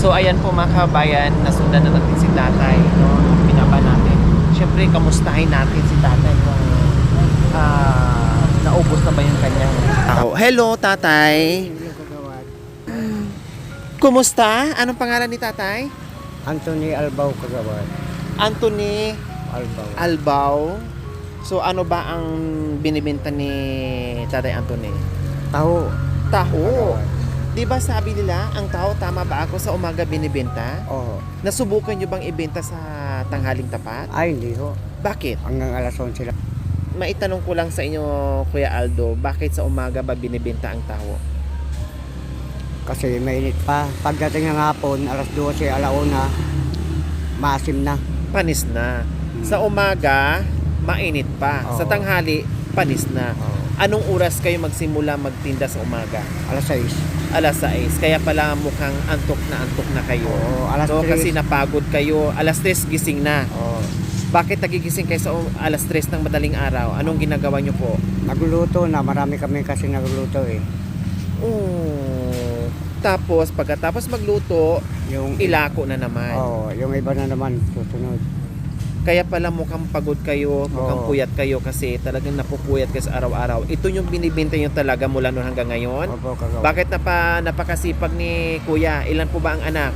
So ayan po mga kabayan, nasundan na natin si tatay, no? Pinaba natin. Siyempre, kamustahin natin si tatay kung naubos na ba yung kanyang tao. Hello, tatay. Kumusta? Anong pangalan ni tatay? Anthony Albao Kagawad. Anthony Albao. Albao. So ano ba ang binibenta ni tatay Anthony? Taho. Taho. Kagawad. Di ba sabi nila, ang taho, tama ba ako sa umaga binibenta? Oo. Nasubukan nyo bang ibenta sa tanghaling tapat? Ay, hindi ho. Bakit? Hanggang alas 11 sila. Maitanong ko lang sa inyo, Kuya Aldo, bakit sa umaga ba binibenta ang taho? Kasi mainit pa. Pagdating ng hapon, alas 12, alauna, maasim na. Panis na. Sa umaga, mainit pa. Oo. Sa tanghali, panis na. Oo. Anong oras kayo magsimula magtinda sa umaga? Alas 6. Alas 6. Kaya pala mukhang antok na kayo. Oo, alas So 3. kasi napagod kayo. Alas 3 gising na. Oo. Bakit nagigising kayo sa alas 3 ng madaling araw? Anong ginagawa nyo po? Nagluluto na. Marami kami kasi nagluluto eh. Oh. Tapos pagkatapos magluto, Yung ilako na naman. Oo, yung iba na naman susunod. Kaya pala mukhang pagod kayo, mukhang Oo. puyat kayo kasi talagang napupuyat kayo sa araw-araw. Ito yung binibenta nyo talaga mula noon hanggang ngayon? Opo, Kagawad. Bakit napakasipag ni Kuya? Ilan po ba ang anak?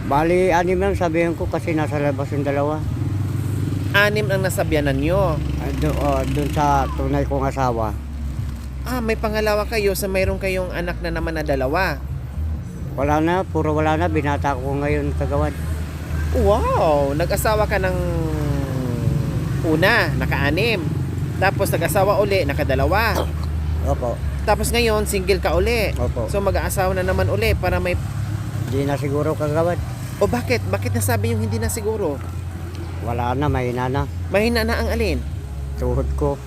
Bali, 6 lang sabihin ko kasi nasa labas yung dalawa. 6 ang nasabyanan nyo. Doon sa tunay kong asawa. May pangalawa kayo sa mayroon kayong anak na naman na 2. Wala na, puro wala na. Binata ko ngayon, Kagawad. Wow! Nag-asawa ka ng una, naka-6. Tapos nag-asawa uli, naka-2. Opo, Tapos ngayon, single ka uli. opo. So mag-aasawa na naman uli para may... Hindi na siguro, Kagawad. O bakit? Bakit nasabi yung hindi na siguro? Wala na, mahina na. Mahina na ang alin? Tuhod ko.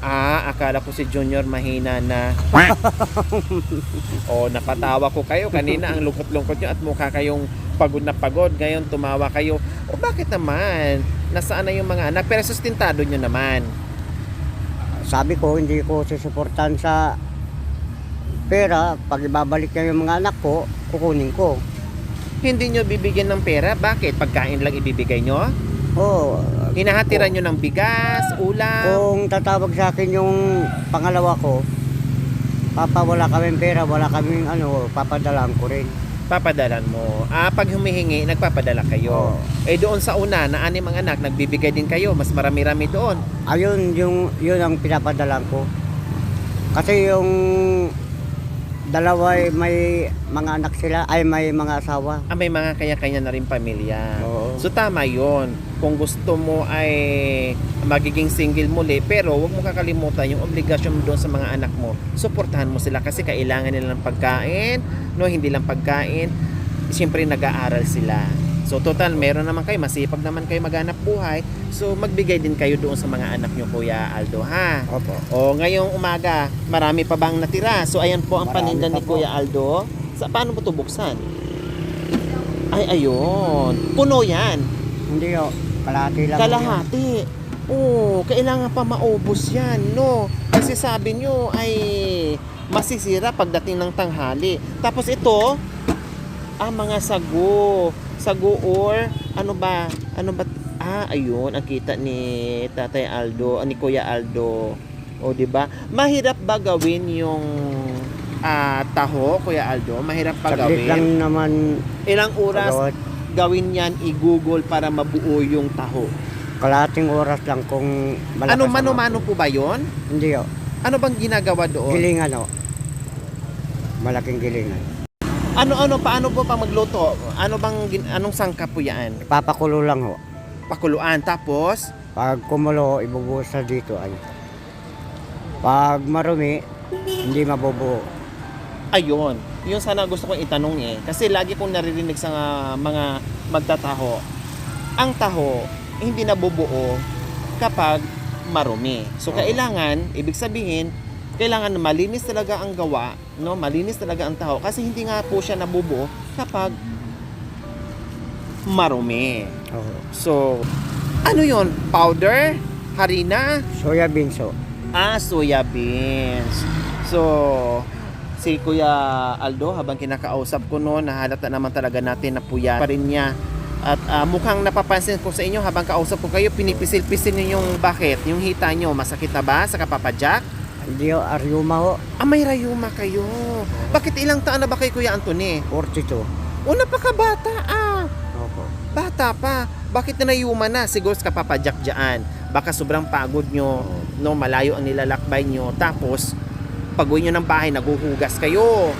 Akala ko si Junior mahina na. Napatawa ko kayo. Kanina ang lungkot-lungkot nyo at mukha kayong pagod na pagod. Ngayon tumawa kayo. Bakit naman? Nasaan na yung mga anak? Pero sustentado nyo naman. Sabi ko, hindi ko susuportan sa pera. Pag ibabalik niya yung mga anak ko, kukunin ko. Hindi nyo bibigyan ng pera? Bakit? Pagkain lang ibibigay nyo? Oo. Hinahatiran nyo ng bigas, ulam? Kung tatawag sa akin yung pangalawa ko, Papa, wala kaming pera, wala kaming papadalang ko rin. Papadalan mo. Pag humihingi, nagpapadala kayo. Oo. Doon sa una, na 6 ang anak, nagbibigay din kayo. Mas marami-rami doon. Ayun, yun ang pinapadalang ko. Kasi yung dalawa ay may mga anak sila, ay may mga asawa. May mga kanya-kanya na rin pamilya. Oo. So tama yon. Kung gusto mo ay magiging single muli, pero huwag mo kakalimutan yung obligasyon mo doon sa mga anak mo. Suportahan mo sila kasi kailangan nila ng pagkain, no, hindi lang pagkain. Siyempre nag-aaral sila. So total, meron naman kayo, masipag naman kayo maghanap buhay. So magbigay din kayo doon sa mga anak nyo, Kuya Aldo, ha? Opo. Ngayong umaga, marami pa bang natira? So ayan po ang Marami paninda pa ni po. Kuya Aldo. Paano mo ito buksan? Ay, ayun. Puno yan. Hindi o, kalahati lang. Kalahati. Kailangan pa maubos yan, no? Kasi sabi nyo ay masisira pagdating ng tanghali. Tapos ito, mga sago. Sago or ano ba? Ayun, ang kita ni Tatay Aldo, ni Kuya Aldo. Di ba? Mahirap ba gawin yung taho, Kuya Aldo? Mahirap pa Saglit lang gawin? naman. Ilang oras Kagawad. gawin yan, i-google para mabuo yung taho? Kalahating oras lang kung malakas. Ano, mano-mano po ba yon? Hindi o. Ano bang ginagawa doon? Gilingan o. Malaking gilingan. Paano po pa magluto? Anong sangkap po yan? Papakulo lang ho. Pakuluan, tapos Pag kumulo, ibubuhos na dito ay. Pag marumi, hindi mabubuo. ayun. Yun sana gusto kong itanong kasi lagi kong naririnig sa mga magtataho. Ang taho hindi nabubuo kapag marumi. So kailangan, ibig sabihin, kailangan malinis talaga ang gawa, no? Malinis talaga ang taho kasi hindi nga po siya nabubuo kapag marumi. Oo. So, ano yon? Powder? Harina? Soya beans o. Soya beans. So, si Kuya Aldo habang kinakausap ko no, nahalata naman talaga natin na puyat pa rin niya. At mukhang napapansin ko sa inyo habang kausap ko kayo, pinipisil-pisil niyo yung bakit? Yung hita niyo, masakit na ba sa kapapadyak? Hindi ho, aryuma ho. May rayuma kayo. Bakit ilang taon na ba kay Kuya Anthony? 42. O napakabata Opo. Bata pa. Bakit na rayuma na? Siguro sa kapapadyak dyan. Baka sobrang pagod nyo, no, malayo ang nilalakbay nyo. Tapos, pag-uwi nyo ng bahay, naguhugas kayo.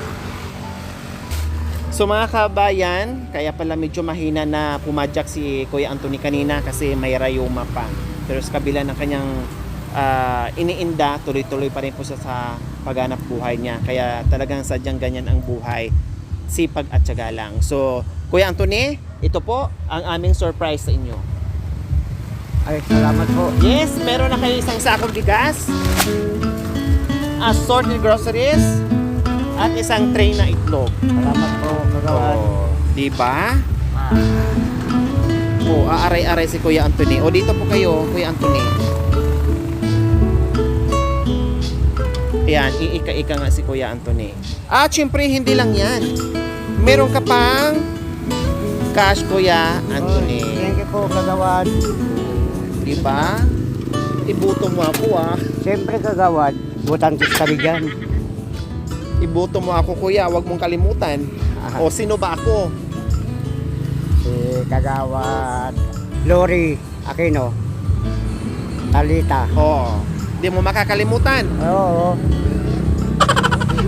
So mga kabayan, kaya pala medyo mahina na pumadyak si Kuya Anthony kanina kasi may rayuma pa. Pero sa kabila ng kanyang iniinda, tuloy-tuloy pa rin po siya sa paghanap buhay niya. Kaya talagang sadyang ganyan ang buhay. Sipag at tiyaga lang. So, Kuya Anthony, ito po ang aming surprise sa inyo. Ay, salamat po. Yes, meron na kayo isang sakong bigas, assorted groceries, at isang tray na itlog. Salamat po, kagawad. Di ba? O, aaray-aray si Kuya Anthony. O, dito po kayo, Kuya Anthony. Ayan, iika-ika nga si Kuya Anthony. At syempre, hindi lang yan. Meron ka pang cash, Kuya Anthony. Thank you po, kagawad. Di ba? Ibuto mo ako Siyempre, kagawad, butang kita bigyan. Ibuto mo ako, Kuya. Huwag mong kalimutan. O, sino ba ako? Si kagawad Lori Aquino. Talita. O, di mo makakalimutan. Oo.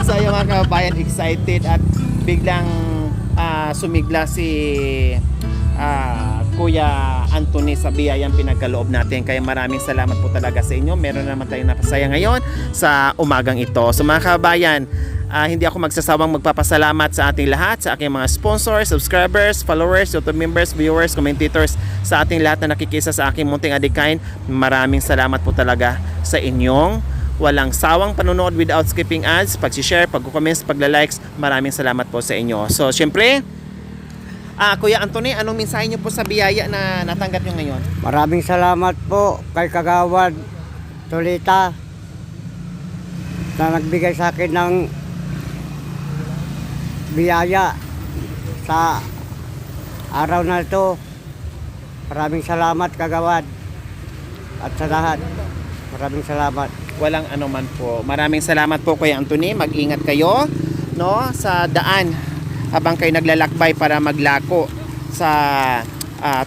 So yung mga kabayan, excited at biglang sumigla si Kuya Anthony sa biyayang pinagkaloob natin. Kaya maraming salamat po talaga sa inyo. Meron naman tayong napasaya ngayon sa umagang ito. So mga kabayan, hindi ako magsasawang magpapasalamat sa ating lahat, sa aking mga sponsors, subscribers, followers, YouTube members, viewers, commentators, sa ating lahat na nakikisa sa aking munting adikain. Maraming salamat po talaga sa inyong walang sawang panonood without skipping ads, pag-share, pag-comments, pagla-likes. Maraming salamat po sa inyo. So, syempre, Kuya Anthony, anong mensahe niyo po sa biyaya na natanggap niyo ngayon? Maraming salamat po kay kagawad Tulita na nagbigay sa akin ng biyaya sa araw na ito. Maraming salamat, kagawad, at sa lahat. Maraming salamat. Walang anuman po. Maraming salamat po, Kuya Anthony. Mag-ingat kayo, no, sa daan habang kayo naglalakbay para maglako sa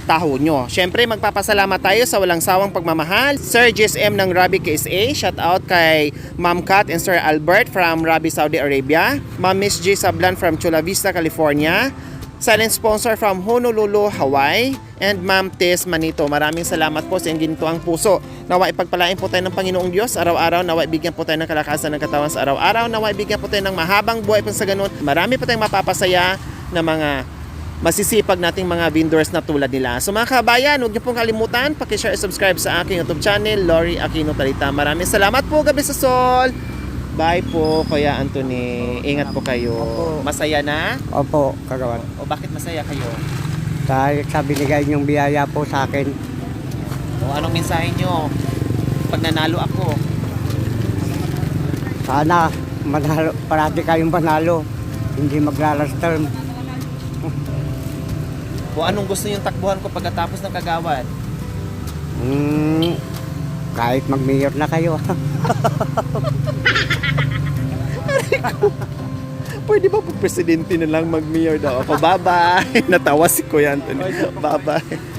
taho nyo. Siyempre, magpapasalamat tayo sa walang sawang pagmamahal. Sir GSM ng Rabi KSA. Shout out kay Ma'am Kat and Sir Albert from Rabi, Saudi Arabia. Ma'am Miss G Sablan from Chula Vista, California. Silent sponsor from Honolulu, Hawaii. And Ma'am Tess Manito. Maraming salamat po sa inyong ginto ang puso. Nawa ipagpalain po tayo ng Panginoong Diyos araw-araw. Nawa ibigyan po tayo ng kalakasan ng katawan sa araw-araw. Nawa ibigyan po tayo ng mahabang buhay po sa ganun. Marami po tayong mapapasaya na mga masisipag nating mga vendors na tulad nila. So mga kabayan, huwag niyo pong kalimutan, pakishare at subscribe sa aking YouTube channel, Lori Aquino Talita. Maraming salamat po, Gabi sa Sol. Bye po, Kuya Anthony. Ingat po kayo. Opo. Masaya na? Opo, kagawad. O bakit masaya kayo? Dahil sa binigay niyong biyaya po sa akin. O anong mensahe nyo pag nanalo ako? Sana manalo, parati kayong manalo. Hindi maglalas term. O anong gusto yung takbuhan ko pagkatapos ng kagawad? Kahit mag-mayor na kayo. Pwede ba po presidente na lang mag-mayor daw ako? Bye-bye! Natawa si Kuya Anthony. Bye-bye!